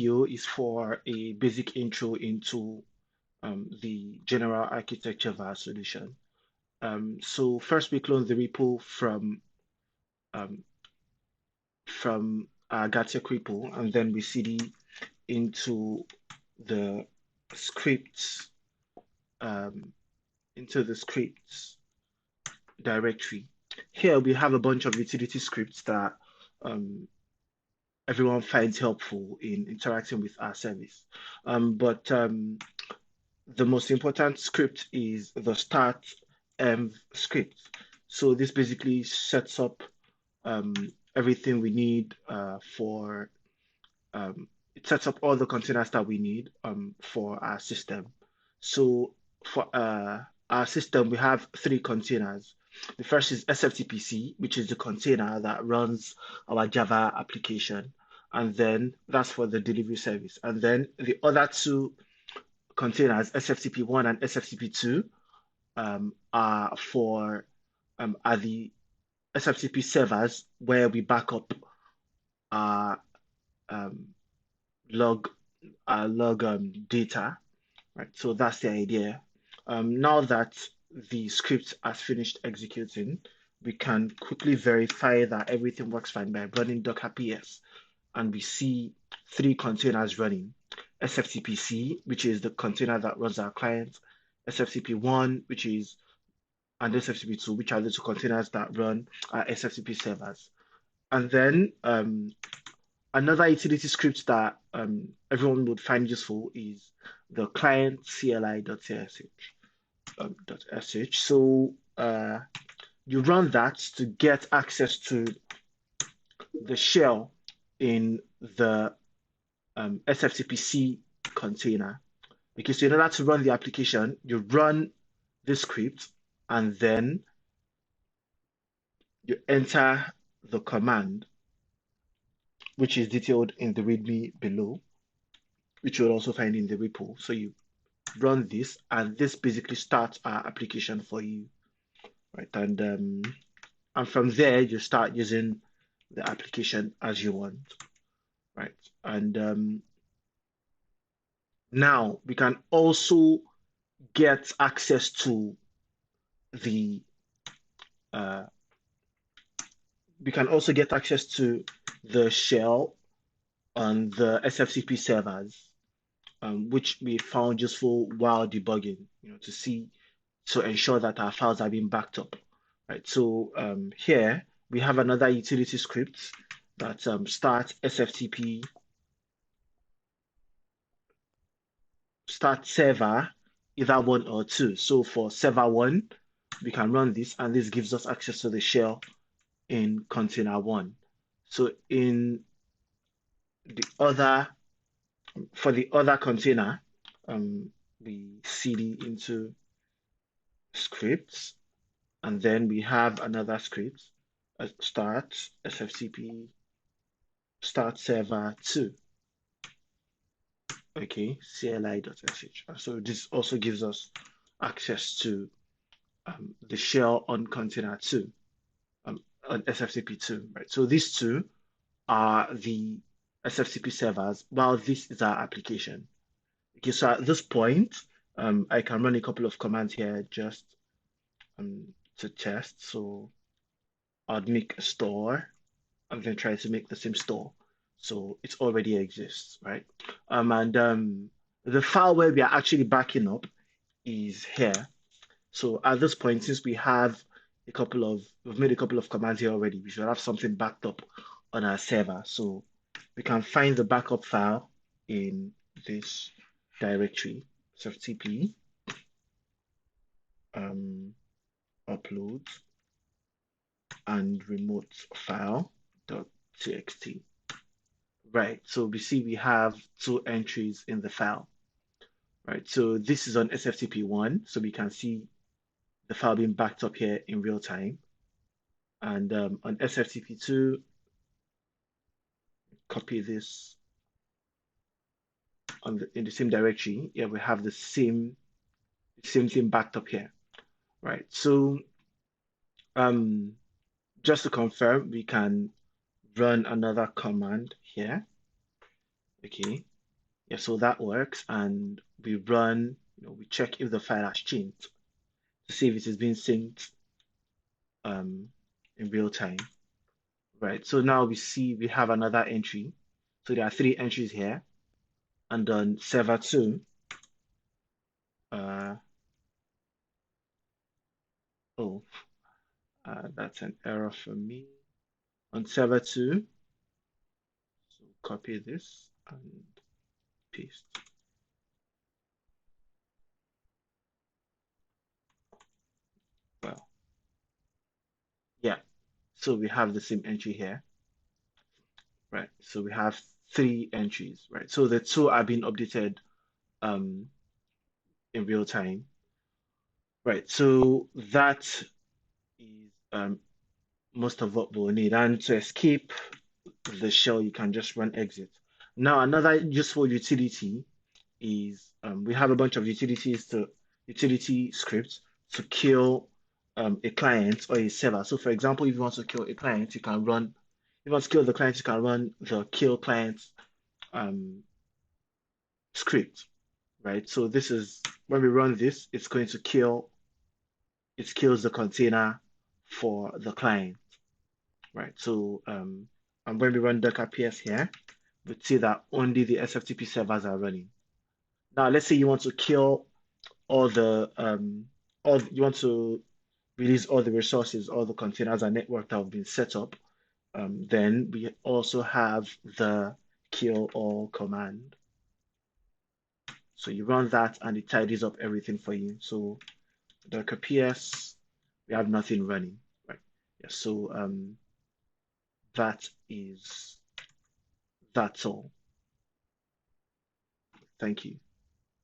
video is for a basic intro into the general architecture of our solution. So first we clone the repo um, from our Gatia repo, and then we cd into the scripts um, directory. Here we have a bunch of utility scripts that um, everyone finds helpful in interacting with our service. But the most important script is the start script. So this basically sets up everything we need for it sets up all the containers that we need for our system. So for our system, we have three containers. The first is SFTPC, which is the container that runs our Java application. And then that's for the delivery service. And then the other two containers, SFTP1 and SFTP2, are the SFTP servers where we back up our um, log data, right? So that's the idea. Now that the script has finished executing, we can quickly verify that everything works fine by running docker ps, and we see three containers running. SFTPC, which is the container that runs our client, SFTP1, and SFTP2, which are the two containers that run our SFTP servers. And then another utility script that everyone would find useful is the client CLI.sh. So you run that to get access to the shell in the SFTPC container. Because in order to run the application, you run this script and then you enter the command, which is detailed in the README below, which you'll also find in the repo. So you run this, and this basically starts our application for you, right? And from there, you start using the application as you want, right? And now we can also get access to the shell on the SFTP servers, which we found useful while debugging, to ensure that our files are being backed up, right? So here we have another utility script that starts SFTP start server, either 1 or 2. So for server 1, we can run this, and this gives us access to the shell in container 1. So for the other container, we cd into scripts, and then we have another script, start SFTP start server 2. Okay, CLI.sh. So this also gives us access to the shell on container 2, on SFTP2, right? So these two are the SFTP servers, while this is our application. Okay, so at this point, I can run a couple of commands here just to test. So I'd make a store and then try to make the same store. So it already exists, right? And the file where we are actually backing up is here. So at this point, since we've made a couple of commands here already, we should have something backed up on our server. So we can find the backup file in this directory, so TP upload and remote file.txt. Right, so we see we have two entries in the file. Right, so this is on SFTP1, so we can see the file being backed up here in real time. And on SFTP2, copy this in the same directory. Yeah, we have the same thing backed up here, right? So just to confirm, we can run another command here. Okay, Yeah, so that works, and we run, we check if the file has changed to see if it is being synced um, in real time, right? So now we see we have another entry. So there are three entries here, and on server two, uh, oh, that's an error for me. On server two, so copy this and paste. Well, yeah. So we have the same entry here, right? So we have three entries, right? So the two are being updated um, in real time, right? So that is most of what we'll need. And to escape the shell, you can just run exit. Now, another useful utility is we have a bunch of utility scripts to kill a client or a server. So, for example, if you want to kill a client, you can run. If you want to kill the client, you can run the kill client um, script, right? So this is when we run this, it's going to kill. It kills the container for the client, right? So and when we run docker ps here, we see that only the SFTP servers are running. Now, let's say you want to kill all the all you want to release all the resources, all the containers and network that have been set up. Then we also have the kill all command. So you run that and it tidies up everything for you. So docker ps, we have nothing running, right? Yeah, so that is that's all. Thank you.